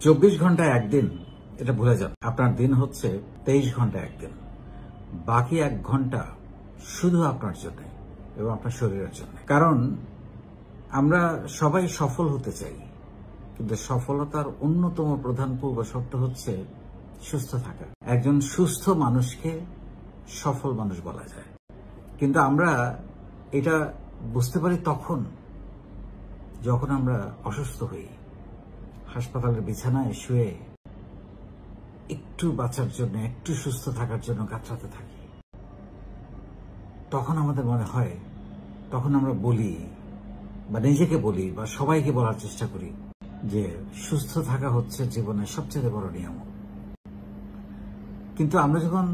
24 ঘন্টা একদিন, এটা ভুলে যান। আপনার দিন হচ্ছে 23 ঘন্টা একদিন। বাকি 1 ঘন্টা শুধু আপনার জন্য এবং আপনার শরীরের জন্য। কারণ আমরা সবাই সফল হতে চাই, কিন্তু সফলতার অন্যতম প্রধান পূর্ব শর্ত হচ্ছে সুস্থ থাকা। একজন সুস্থ মানুষকে সফল মানুষ বলা যায়। কিন্তু আমরা এটা বুঝতে পারি তখন যখন আমরা অসুস্থ হই, হাসপাতালের বিছানায় শুয়ে একটু বাঁচার জন্য, একটু সুস্থ থাকার জন্য কাতরাতে থাকি। তখন আমাদের মনে হয়, তখন আমরা বলি বা নিজেকে বলি বা সবাইকে বলার চেষ্টা করি যে সুস্থ থাকা হচ্ছে জীবনের সবচেয়ে বড় নিয়ম। কিন্তু আমরা যখন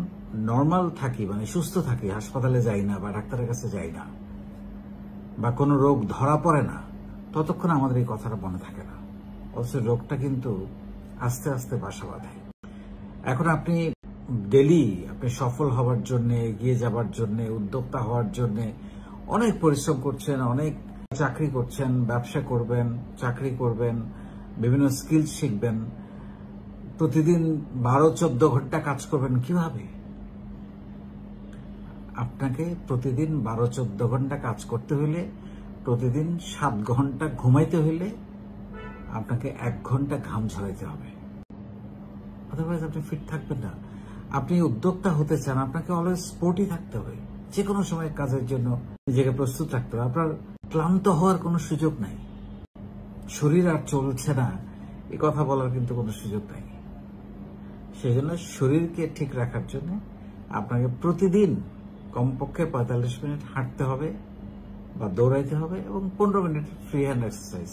নর্মাল থাকি, মানে সুস্থ থাকি, হাসপাতালে যাই না বা ডাক্তারের কাছে যাই না বা কোনো রোগ ধরা পড়ে না, ততক্ষণ আমাদের এই কথাটা মনে থাকে না। অথচ রোগটা কিন্তু আস্তে আস্তে বাসা বাঁধে। এখন আপনি ডেলি আপনি সফল হওয়ার জন্য, এগিয়ে যাবার জন্য, উদ্যোক্তা হওয়ার জন্য অনেক পরিশ্রম করছেন, অনেক চাকরি করছেন, ব্যবসা করবেন, চাকরি করবেন, বিভিন্ন স্কিল শিখবেন, প্রতিদিন 12-14 ঘন্টা কাজ করবেন। কিভাবে? আপনাকে প্রতিদিন 12-14 ঘন্টা কাজ করতে হলে, প্রতিদিন 7 ঘন্টা ঘুমাইতে হলে আপনাকে 1 ঘন্টা ঘাম ঝরাইতে হবে। আদারওয়াইজ আপনি ফিট থাকবেন না। আপনি উদ্যোক্তা হতে চান, আপনাকে অলওয়েজ স্পোর্টি থাকতে হবে। যে কোনো সময় কাজের জন্য নিজেকে প্রস্তুত রাখতে হবে। আপনার ক্লান্ত হওয়ার কোনো সুযোগ নাই। শরীর আর চলছে না এই কথা বলার কিন্তু কোনো সুযোগ নাই। সেই জন্য শরীরকে ঠিক রাখার জন্য আপনাকে প্রতিদিন কমপক্ষে 45 মিনিট হাঁটতে হবে বা দৌড়াইতে হবে এবং 15 মিনিট ফ্রি হ্যান্ড এক্সারসাইজ।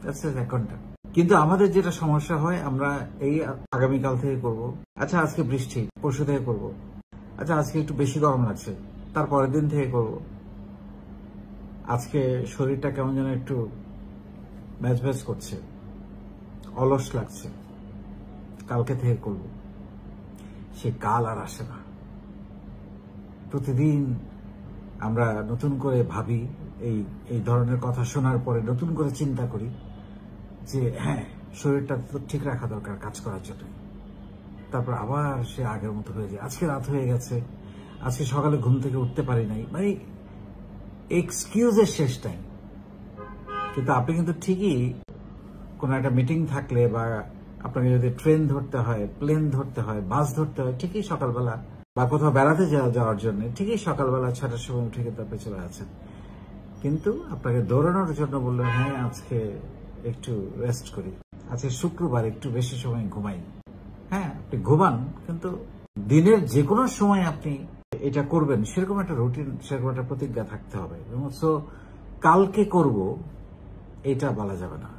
1 ঘন্টা। কিন্তু আমাদের যেটা সমস্যা হয়, আমরা এই আগামীকাল থেকে করব, আচ্ছা আজকে বৃষ্টি, পরশু থেকে করব, আচ্ছা আজকে একটু বেশি গরম লাগছে, তারপরের দিন থেকে করব, আজকে শরীরটা কেমন যেন একটু ম্যাচ করছে, অলস লাগছে, কালকে থেকে করব। সে কাল আর আসে না। প্রতিদিন আমরা নতুন করে ভাবি, এই ধরনের কথা শোনার পরে নতুন করে চিন্তা করি যে হ্যাঁ, শরীরটা তো ঠিক রাখা দরকার কাজ করার জন্য। তারপর আবার সে আগের মতো হয়ে যায়। আজকে রাত হয়ে গেছে, আজকে সকালে ঘুম থেকে উঠতে পারি নাই, মানে এক্সকিউজের শেষ টাইম। কিন্তু আপনি কিন্তু ঠিকই কোনো একটা মিটিং থাকলে বা আপনাকে যদি ট্রেন ধরতে হয়, প্লেন ধরতে হয়, বাস ধরতে হয়, ঠিকই সকালবেলা, বা কোথাও বেড়াতে যাওয়ার জন্য ঠিকই সকালবেলা 6টার সময় উঠে কিন্তু আপনি চলে আছেন। কিন্তু আপনাকে দৌড়ানোর জন্য বললেন হ্যাঁ আজকে একটু রেস্ট করি, আজকে শুক্রবার একটু বেশি সময় ঘুমাই। হ্যাঁ, আপনি ঘুমান, কিন্তু দিনের যে কোনো সময় আপনি এটা করবেন সেরকম একটা রুটিন, সেরকম একটা প্রতিজ্ঞা থাকতে হবে। সো কালকে করব এটা বলা যাবে না,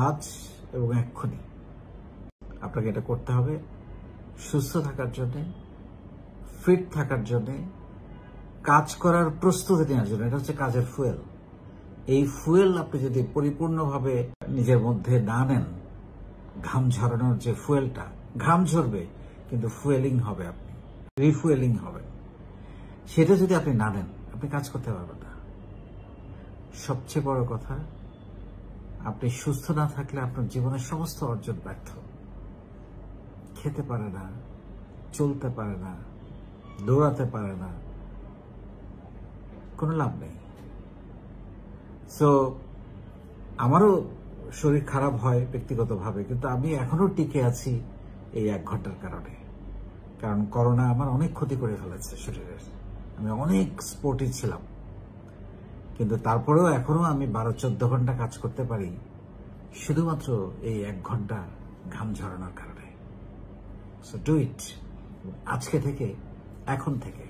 আজ এবং এক্ষুনি আপনাকে এটা করতে হবে। সুস্থ থাকার জন্য, ফিট থাকার জন্য, কাজ করার প্রস্তুতি নেওয়ার জন্য। এটা হচ্ছে কাজের ফুয়েল। এই ফুয়েল আপনি যদি পরিপূর্ণভাবে নিজের মধ্যে না নেন, ঘাম ঝরানোর যে ফুয়েলটা, ঘাম ঝরবে কিন্তু ফুয়েলিং হবে, আপনি রিফুয়েলিং হবেন। সেটা যদি আপনি না নেন, আপনি কাজ করতে পারবেন না। সবচেয়ে বড় কথা, আপনি সুস্থ না থাকলে আপনার জীবনের সমস্ত অর্জন ব্যর্থ। খেতে পারে না, চলতে পারে না, দৌড়াতে পারে না, কোনো লাভ নেই। সো আমারও শরীর খারাপ হয় ব্যক্তিগতভাবে, কিন্তু আমি এখনো টিকে আছি এই 1 ঘন্টার কারণে। কারণ করোনা আমার অনেক ক্ষতি করে ফেলেছে শরীরের। আমি অনেক স্পোর্টি ছিলাম, কিন্তু তারপরেও এখনো আমি 12-14 ঘন্টা কাজ করতে পারি শুধুমাত্র এই 1 ঘন্টা ঘাম ঝরানোর কারণে। সো ডু ইট, আজকে থেকে, এখন থেকে।